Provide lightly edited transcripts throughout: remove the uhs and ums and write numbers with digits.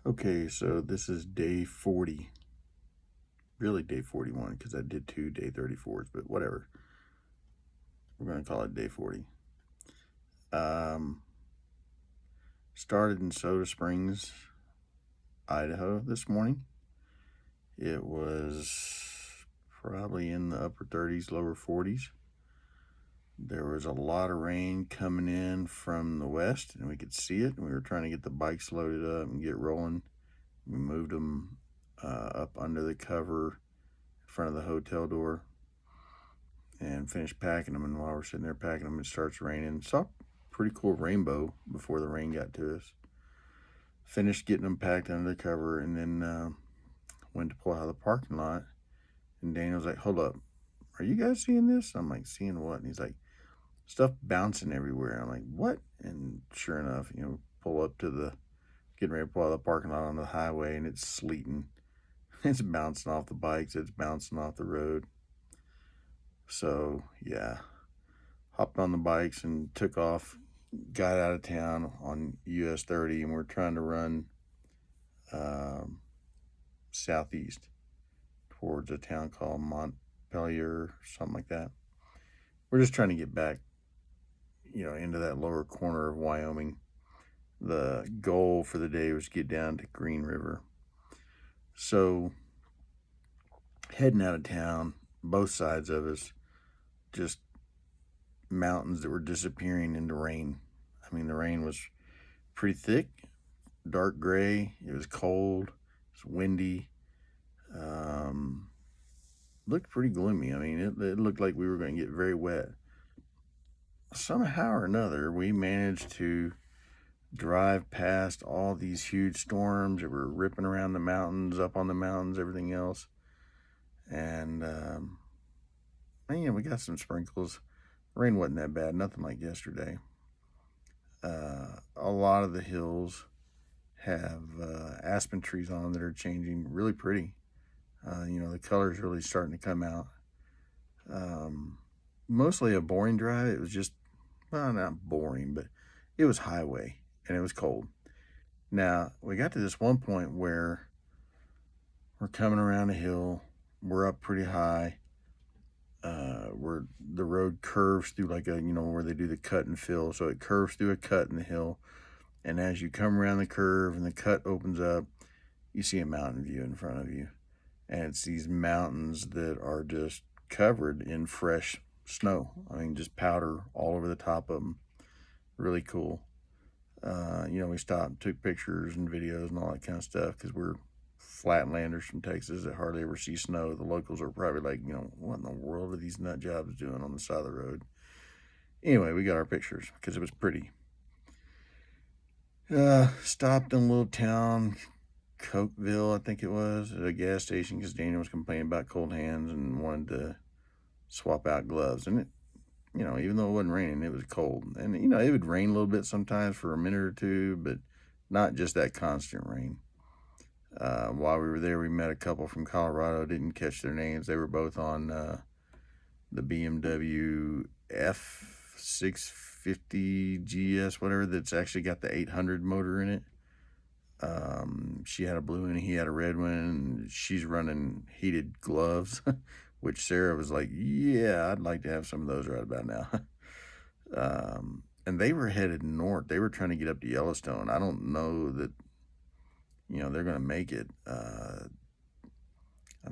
Okay, so this is day 40. Really day 41 because I did two day 34s, but whatever. We're going to call it day 40. Um, Started in Soda Springs, Idaho this morning. It was probably in the upper 30s, lower 40s. There was a lot of rain coming in from the west, and we could see it. And we were trying to get the bikes loaded up and get rolling. We moved them up under the cover in front of the hotel door and finished packing them. And while we're sitting there packing them, it starts raining. Saw a pretty cool rainbow before the rain got to us. Finished getting them packed under the cover, and then went to pull out of the parking lot. And Daniel's like, "Hold up, are you guys seeing this?" I'm like, "Seeing what?" And he's like, "Stuff bouncing everywhere." And I'm like, "What?" And sure enough, pull up to getting ready to pull out of the parking lot on the highway, and it's sleeting. It's bouncing off the bikes. It's bouncing off the road. So yeah, hopped on the bikes and took off, got out of town on US 30, and we're trying to run southeast towards a town called Montpelier, something like that. We're just trying to get back, into that lower corner of Wyoming. The goal for the day was to get down to Green River. So heading out of town, both sides of us, just mountains that were disappearing into rain. I mean, the rain was pretty thick, dark gray. It was cold. It's windy. Um, Looked pretty gloomy. I mean, it looked like we were going to get very wet. Somehow or another, we managed to drive past all these huge storms that were ripping around the mountains, up on the mountains, everything else. And, we got some sprinkles. Rain wasn't that bad, nothing like yesterday. A lot of the hills have aspen trees on them that are changing really pretty. The color's really starting to come out. Mostly a boring drive. It was just, well, not boring, but it was highway and it was cold. Now, we got to this one point where we're coming around a hill. We're up pretty high. Where the road curves through like where they do the cut and fill. So it curves through a cut in the hill. And as you come around the curve and the cut opens up, you see a mountain view in front of you. And it's these mountains that are just covered in fresh snow. I mean, just powder all over the top of them. Really cool. We stopped, took pictures and videos and all that kind of stuff because we're flatlanders from Texas that hardly ever see snow. The locals are probably like, what in the world are these nut jobs doing on the side of the road? Anyway, we got our pictures because it was pretty. Stopped in a little town, Cokeville, I think it was, at a gas station because Daniel was complaining about cold hands and wanted to swap out gloves. And it, even though it wasn't raining, it was cold. And, it would rain a little bit sometimes for a minute or two, but not just that constant rain. While we were there, we met a couple from Colorado. Didn't catch their names. They were both on the BMW F650 GS, whatever, that's actually got the 800 motor in it. She had a blue one, he had a red one, and she's running heated gloves, which Sarah was like, "Yeah, I'd like to have some of those right about now." And they were headed north. They were trying to get up to Yellowstone. I don't know that, they're going to make it. I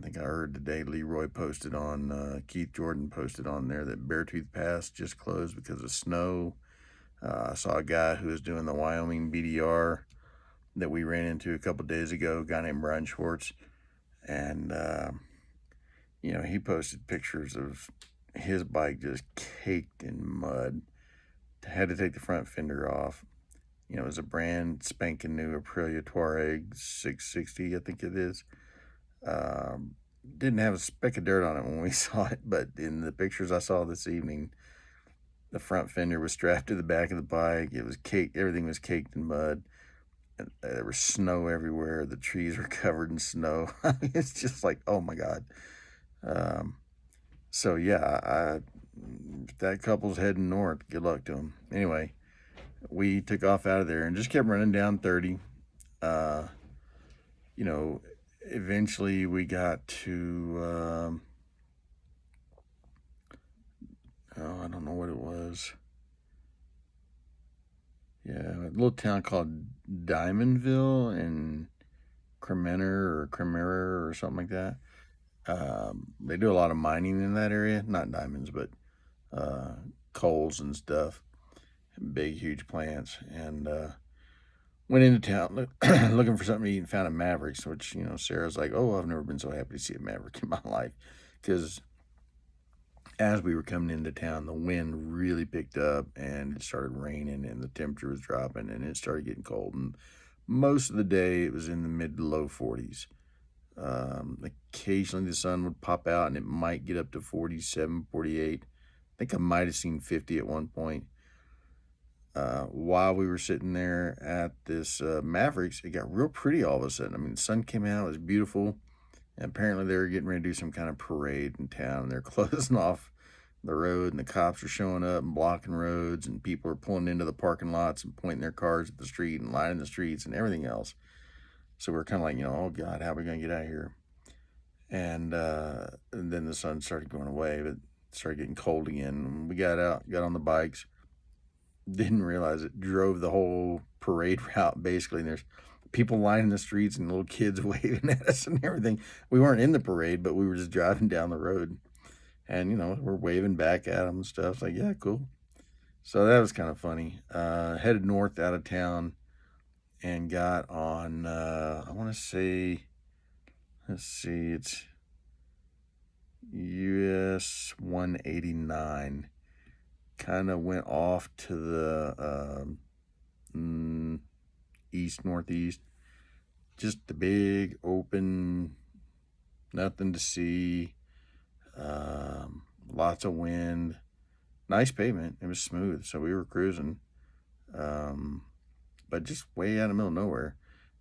think I heard today Leroy posted on, Keith Jordan posted on there that Beartooth Pass just closed because of snow. I saw a guy who was doing the Wyoming BDR that we ran into a couple days ago, a guy named Brian Schwartz. And, he posted pictures of his bike just caked in mud. Had to take the front fender off. It was a brand spanking new Aprilia Touareg 660, I think it is. Didn't have a speck of dirt on it when we saw it, but in the pictures I saw this evening, the front fender was strapped to the back of the bike. It was caked, everything was caked in mud. And there was snow everywhere. The trees were covered in snow. It's just like, oh my God. So yeah, if that couple's heading north, good luck to them. Anyway, we took off out of there and just kept running down 30. you know, eventually we got to, oh, I don't know what it was. Yeah, a little town called Diamondville in Cremera or something like that. They do a lot of mining in that area, not diamonds, but uh, coals and stuff, big, huge plants. And went into town looking for something to eat and found a Mavericks, which, Sarah's like, oh, I've never been so happy to see a Maverick in my life. Because as we were coming into town, the wind really picked up and it started raining and the temperature was dropping and it started getting cold. And most of the day it was in the mid to low 40s. Occasionally the sun would pop out and it might get up to 47, 48. I think I might have seen 50 at one point. While we were sitting there at this Mavericks, it got real pretty all of a sudden. I mean, the sun came out, it was beautiful. And apparently they were getting ready to do some kind of parade in town. And they're closing off the road and the cops are showing up and blocking roads and people are pulling into the parking lots and pointing their cars at the street and lining the streets and everything else. So we're kind of like, oh God, how are we going to get out of here? And then the sun started going away, but it started getting cold again. We got out, got on the bikes, didn't realize it, drove the whole parade route basically. And there's people lining the streets and little kids waving at us and everything. We weren't in the parade, but we were just driving down the road. And, we're waving back at them and stuff. It's like, yeah, cool. So that was kind of funny. Headed north out of town and got on, I want to say, let's see, it's US 189. Kind of went off to the east, northeast. Just the big, open, nothing to see. Lots of wind. Nice pavement. It was smooth, so we were cruising. But just way out in the middle of nowhere.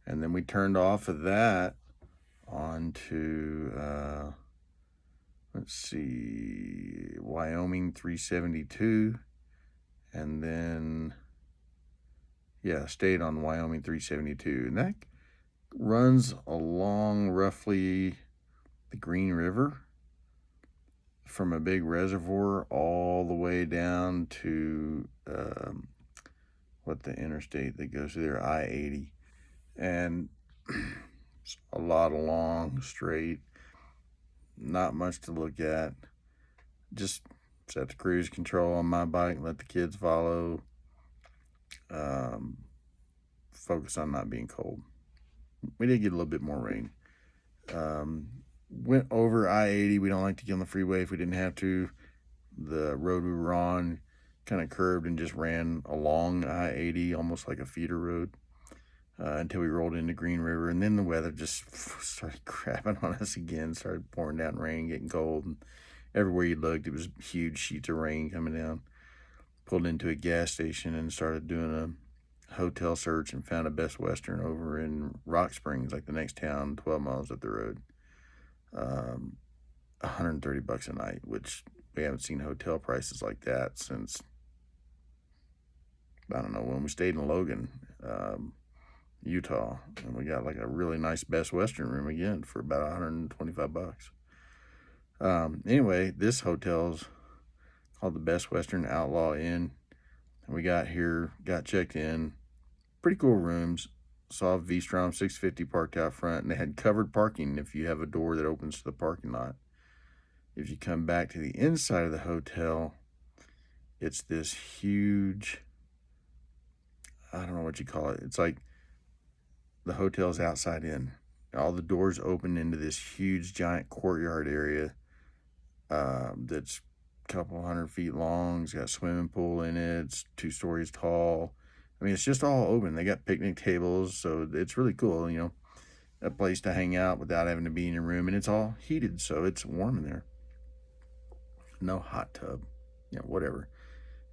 And then we turned off of that onto, let's see, Wyoming 372. And then, stayed on Wyoming 372. And that runs along roughly the Green River from a big reservoir all the way down to what the interstate that goes through there, I-80. And it's a lot of long, straight, not much to look at. Just set the cruise control on my bike and let the kids follow. Focus on not being cold. We did get a little bit more rain. Went over I-80. We don't like to get on the freeway if we didn't have to. The road we were on kind of curved and just ran along I-80, almost like a feeder road, until we rolled into Green River. And then the weather just started crapping on us again, started pouring down rain, getting cold. And everywhere you looked, it was huge sheets of rain coming down. Pulled into a gas station and started doing a hotel search and found a Best Western over in Rock Springs, like the next town, 12 miles up the road. $130 a night, which we haven't seen hotel prices like that since, I don't know, when we stayed in Logan, Utah, and we got like a really nice Best Western room again for about $125. Anyway, this hotel's called the Best Western Outlaw Inn. And we got here, got checked in. Pretty cool rooms. Saw V-Strom 650 parked out front, and they had covered parking if you have a door that opens to the parking lot. If you come back to the inside of the hotel, it's this huge, I don't know what you call it. It's like the hotel's outside in. All the doors open into this huge, giant courtyard area that's a couple 100 feet long. It's got a swimming pool in it. It's 2 stories tall. I mean, it's just all open. They got picnic tables, so it's really cool, a place to hang out without having to be in your room. And it's all heated, so it's warm in there. No hot tub, whatever.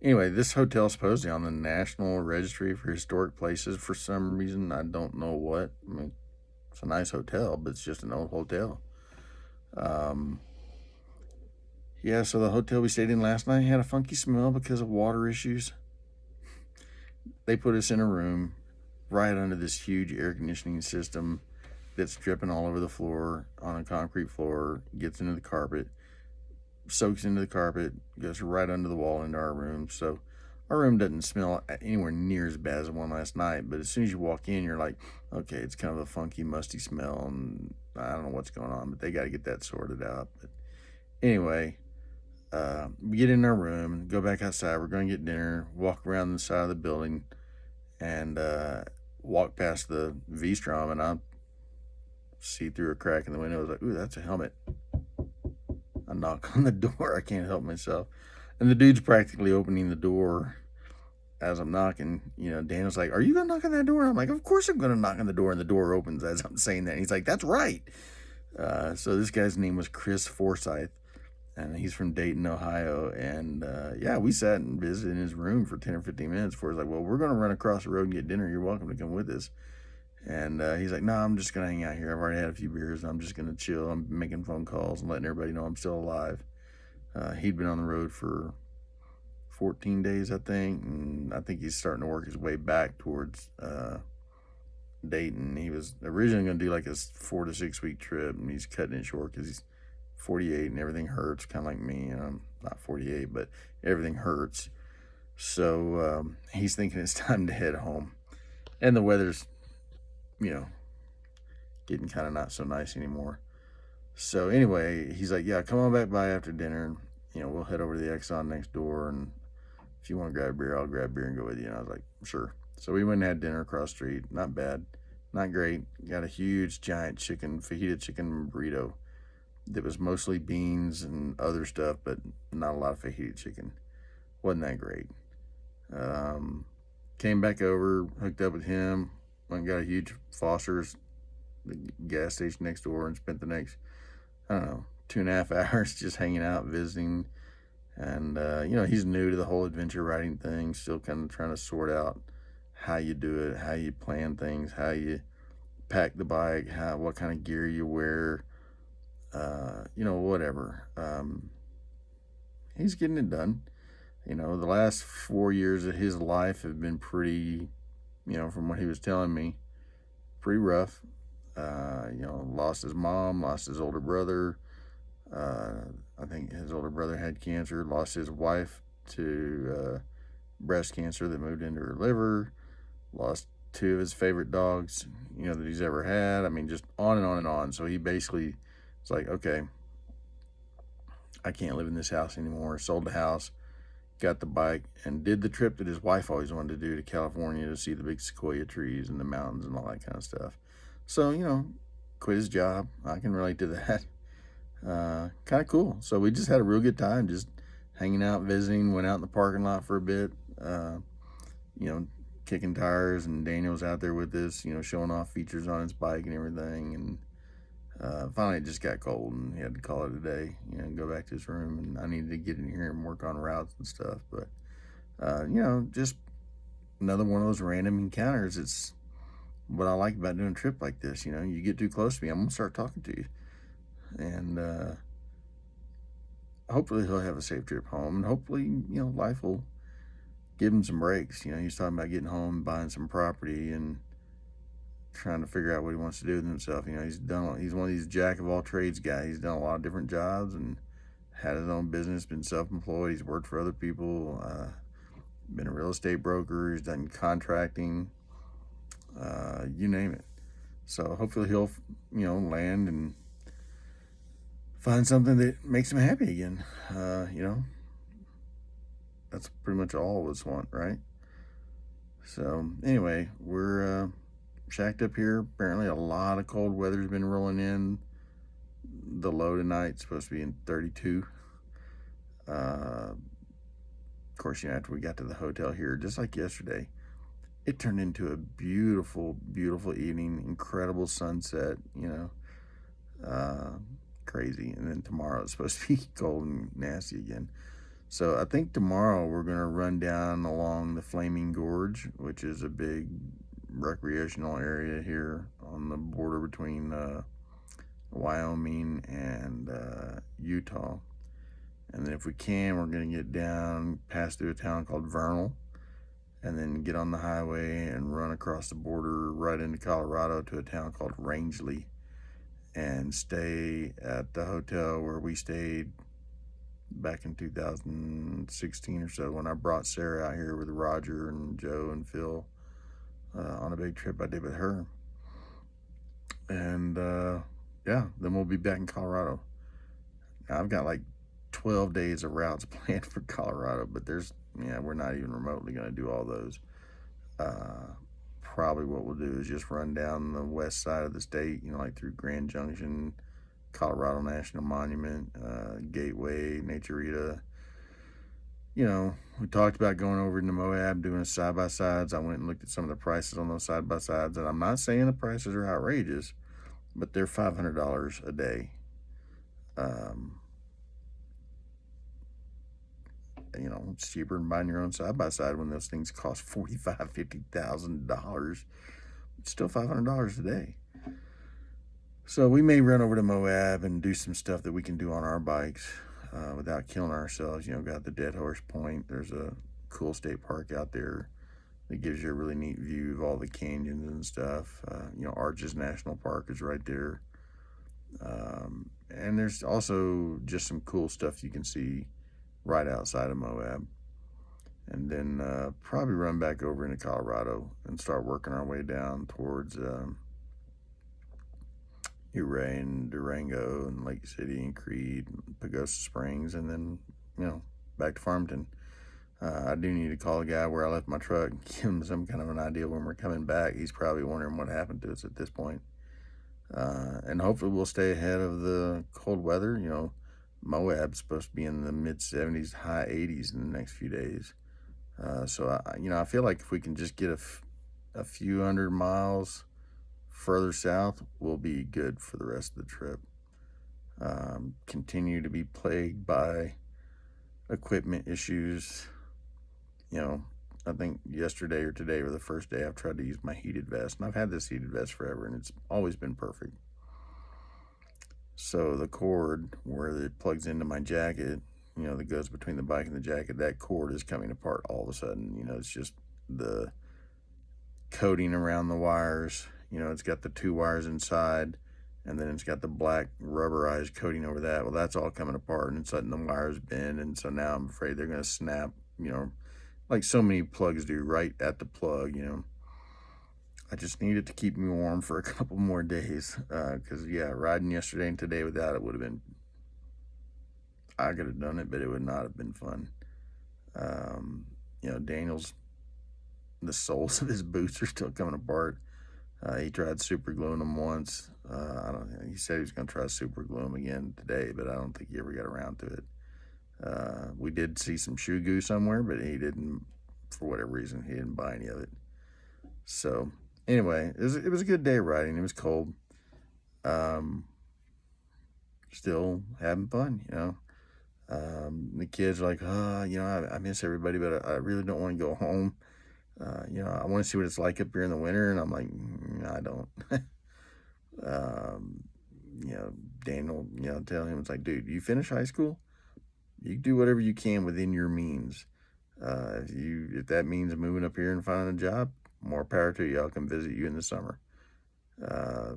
Anyway, this hotel is supposedly on the National Registry for Historic Places for some reason. I don't know what. I mean, it's a nice hotel, but it's just an old hotel. So the hotel we stayed in last night had a funky smell because of water issues. They put us in a room right under this huge air conditioning system. that's dripping all over the floor on a concrete floor, gets into the carpet, soaks into the carpet, goes right under the wall into our room. So our room doesn't smell anywhere near as bad as the one last night, but as soon as you walk in, you're like, okay, it's kind of a funky, musty smell, and I don't know what's going on, but they got to get that sorted out. But anyway, we get in our room, go back outside. We're going to get dinner, walk around the side of the building, and walk past the V-Strom, and I see through a crack in the window. I was like, ooh, that's a helmet. I knock on the door. I can't help myself. And the dude's practically opening the door as I'm knocking. Daniel's like, are you going to knock on that door? I'm like, of course I'm going to knock on the door. And the door opens as I'm saying that. And he's like, that's right. So this guy's name was Chris Forsyth, and he's from Dayton, Ohio. And yeah, we sat and visited in his room for 10 or 15 minutes before he's like, well, we're going to run across the road and get dinner. You're welcome to come with us. And he's like, no, I'm just going to hang out here. I've already had a few beers. And I'm just going to chill. I'm making phone calls and letting everybody know I'm still alive. He'd been on the road for 14 days, I think. And I think he's starting to work his way back towards Dayton. He was originally going to do like a 4 to 6 week trip, and he's cutting it short because he's 48 and everything hurts, kind of like me. I'm not 48, but everything hurts. So he's thinking it's time to head home. And the weather's, getting kind of not so nice anymore. So anyway, he's like, yeah, come on back by after dinner. And, we'll head over to the Exxon next door. And if you want to grab a beer, I'll grab beer and go with you. And I was like, sure. So we went and had dinner across the street. Not bad. Not great. Got a huge, giant fajita chicken burrito that was mostly beans and other stuff, but not a lot of fajita chicken. Wasn't that great. Came back over, hooked up with him, went and got a huge Foster's, the gas station next door, and spent the next, I don't know, 2.5 hours just hanging out, visiting. And, he's new to the whole adventure riding thing, still kind of trying to sort out how you do it, how you plan things, how you pack the bike, what kind of gear you wear, whatever. He's getting it done. The last 4 years of his life have been pretty, from what he was telling me, pretty rough. Lost his mom, lost his older brother. I think his older brother had cancer, lost his wife to breast cancer that moved into her liver, lost 2 of his favorite dogs, that he's ever had. I mean, just on and on and on. So he basically was like, okay, I can't live in this house anymore. Sold the house, got the bike, and did the trip that his wife always wanted to do to California to see the big sequoia trees and the mountains and all that kind of stuff. So, quit his job. I can relate to that. Kind of cool. So we just had a real good time, just hanging out, visiting, went out in the parking lot for a bit, kicking tires, and Daniel was out there with us, showing off features on his bike and everything. And finally it just got cold and he had to call it a day, and go back to his room, and I needed to get in here and work on routes and stuff. But, just another one of those random encounters. It's what I like about doing a trip like this. You get too close to me, I'm going to start talking to you. And hopefully he'll have a safe trip home, and hopefully, life will give him some breaks. He's talking about getting home, buying some property, and trying to figure out what he wants to do with himself. He's one of these jack of all trades guys. He's done a lot of different jobs and had his own business, been self-employed. He's worked for other people, been a real estate broker. He's done contracting, you name it. So hopefully he'll, land and find something that makes him happy again. That's pretty much all of us want, right? So anyway, we're shacked up here. Apparently a lot of cold weather's been rolling in. The low tonight's supposed to be in 32. Of course, after we got to the hotel here, just like yesterday, it turned into a beautiful, beautiful evening, incredible sunset, crazy. And then tomorrow it's supposed to be cold and nasty again. So I think tomorrow we're going to run down along the Flaming Gorge, which is a big recreational area here on the border between Wyoming and Utah. And then if we can, we're going to get down, pass through a town called Vernal, and then get on the highway and run across the border right into Colorado to a town called Rangeley, and stay at the hotel where we stayed back in 2016 or so when I brought Sarah out here with Roger and Joe and Phil on a big trip I did with her. And yeah, then we'll be back in Colorado. Now, I've got like 12 days of routes planned for Colorado, but we're not even remotely going to do all those. Probably what we'll do is just run down the west side of the state, like through Grand Junction, Colorado National Monument, Gateway, Naturita. We talked about going over into Moab, doing side-by-sides. I went and looked at some of the prices on those side-by-sides, and I'm not saying the prices are outrageous, but they're $500 a day. It's cheaper than buying your own side-by-side when those things cost $45,000, $50,000. It's still $500 a day. So we may run over to Moab and do some stuff that we can do on our bikes without killing ourselves. Got the Dead Horse Point. There's a cool state park out there that gives you a really neat view of all the canyons and stuff. Arches National Park is right there. And there's also just some cool stuff you can see right outside of Moab. And then probably run back over into Colorado and start working our way down towards Ouray and Durango and Lake City and Creed and Pagosa Springs, and then, back to Farmington. I do need to call the guy where I left my truck and give him some kind of an idea when we're coming back. He's probably wondering what happened to us at this point. And hopefully we'll stay ahead of the cold weather. Moab's supposed to be in the mid-70s, high 80s in the next few days. So I feel like if we can just get a few hundred miles further south, we'll be good for the rest of the trip. Continue to be plagued by equipment issues. I think yesterday or today or the first day I've tried to use my heated vest, and I've had this heated vest forever, and it's always been perfect. So the cord where it plugs into my jacket, that goes between the bike and the jacket, that cord is coming apart all of a sudden. It's just the coating around the wires. It's got the two wires inside, and then it's got the black rubberized coating over that. Well, that's all coming apart, and it's letting the wires bend, and so now I'm afraid they're going to snap, like so many plugs do right at the plug. I just need it to keep me warm for a couple more days, because, riding yesterday and today without it would have been, I could have done it, but it would not have been fun. Daniel's, the soles of his boots are still coming apart. He tried super gluing them once. He said he was going to try super glue them again today, but I don't think he ever got around to it. We did see some shoe goo somewhere, but he didn't, for whatever reason, he didn't buy any of it. So anyway, it was a good day riding. It was cold. Still having fun, the kids are like, I miss everybody, but I really don't want to go home. I want to see what it's like up here in the winter. And I'm like, I don't. Daniel, tell him, it's like, dude, you finish high school, you do whatever you can within your means. If that means moving up here and finding a job, more power to you. I'll come visit you in the summer. I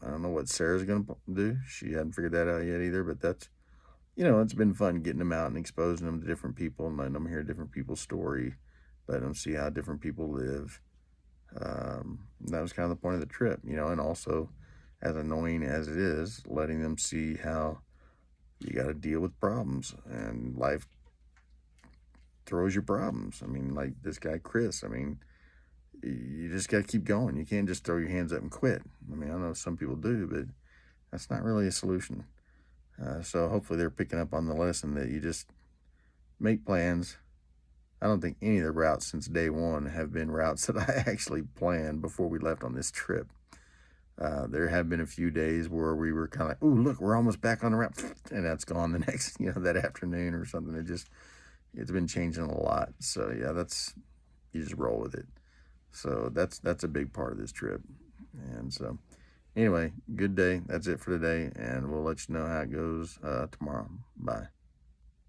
don't know what Sarah's going to do. She hadn't figured that out yet either, but that's, it's been fun getting them out and exposing them to different people and letting them hear different people's story, letting them see how different people live. That was kind of the point of the trip, and also, as annoying as it is, letting them see how you got to deal with problems, and life throws you problems. I mean, like this guy, Chris, you just got to keep going. You can't just throw your hands up and quit. I know some people do, but that's not really a solution. So hopefully they're picking up on the lesson that you just make plans. I don't think any of the routes since day one have been routes that I actually planned before we left on this trip. There have been a few days where we were kind of like, ooh, look, we're almost back on the route, and that's gone the next, that afternoon or something. It's been changing a lot. So yeah, you just roll with it. So that's a big part of this trip. And so anyway, good day. That's it for today, and we'll let you know how it goes tomorrow. Bye.